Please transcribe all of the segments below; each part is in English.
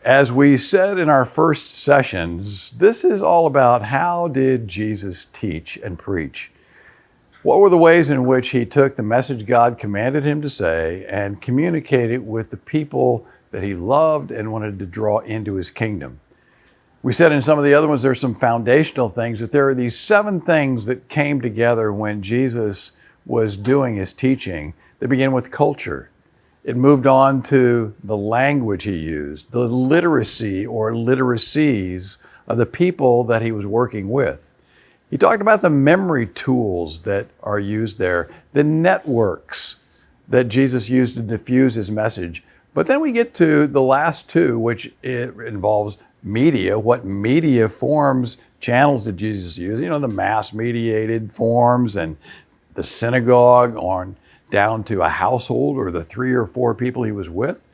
As we said in our first sessions, this is all about how did Jesus teach and preach? What were the ways in which he took the message God commanded him to say and communicate it with the people that he loved and wanted to draw into his kingdom? We said in some of the other ones, there's some foundational things, that there are these 7 things that came together when Jesus was doing his teaching. They begin with culture. It moved on to the language he used, the literacy or literacies of the people that he was working with. He talked about the memory tools that are used there, the networks that Jesus used to diffuse his message. But then we get to the last 2, which it involves media. What media forms, channels did Jesus use? You know, the mass-mediated forms and the synagogue on down to a household or the 3 or 4 people he was with.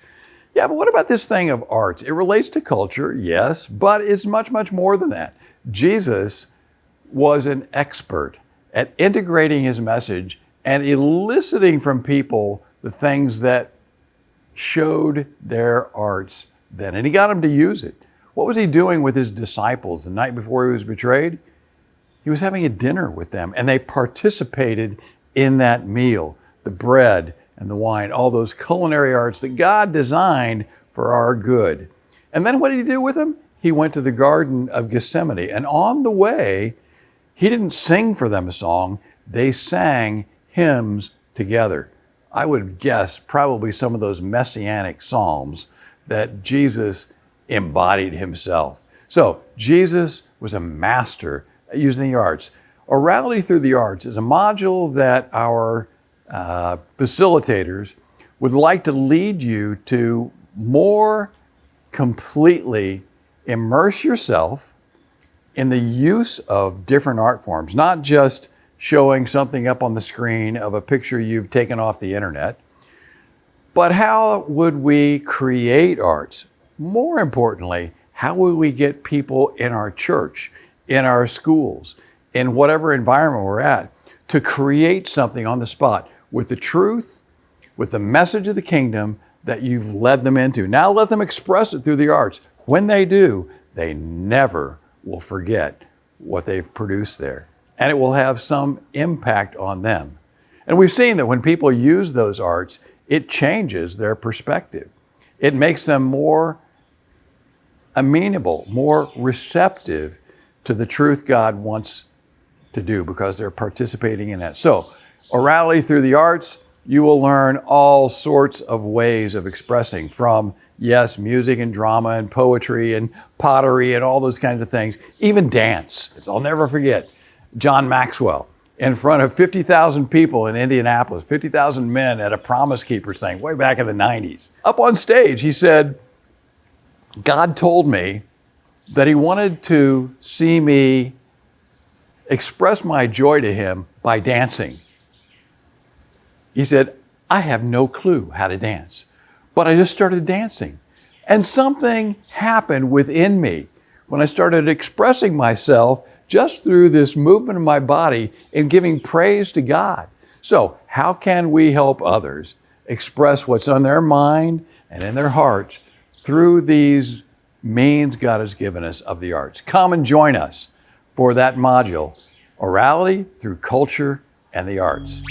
Yeah, but what about this thing of arts? It relates to culture, yes, but it's much, much more than that. Jesus was an expert at integrating his message and eliciting from people the things that showed their arts then. And he got them to use it. What was he doing with his disciples the night before he was betrayed? He was having a dinner with them, and they participated in that meal. The bread and the wine, all those culinary arts that God designed for our good. And then what did he do with them? He went to the Garden of Gethsemane, and on the way, he didn't sing for them a song. They sang hymns together. I would guess probably some of those messianic psalms that Jesus embodied himself. So Jesus was a master at using the arts. Orality through the arts is a module that our facilitators would like to lead you to more completely immerse yourself in the use of different art forms, not just showing something up on the screen of a picture you've taken off the internet, but how would we create arts? More importantly, how would we get people in our church, in our schools, in whatever environment we're at, to create something on the spot with the truth, with the message of the kingdom that you've led them into. Now let them express it through the arts. When they do, they never will forget what they've produced there. And it will have some impact on them. And we've seen that when people use those arts, it changes their perspective. It makes them more amenable, more receptive to the truth God wants to do because they're participating in it. So, orality through the arts, you will learn all sorts of ways of expressing, from, yes, music and drama and poetry and pottery and all those kinds of things, even dance. I'll never forget John Maxwell in front of 50,000 people in Indianapolis, 50,000 men at a Promise Keepers thing way back in the 90s. Up on stage, he said, God told me that he wanted to see me express my joy to him by dancing. He said, I have no clue how to dance, but I just started dancing. And something happened within me when I started expressing myself just through this movement of my body and giving praise to God. So how can we help others express what's on their mind and in their hearts through these means God has given us of the arts? Come and join us for that module, Orality through Culture and the Arts.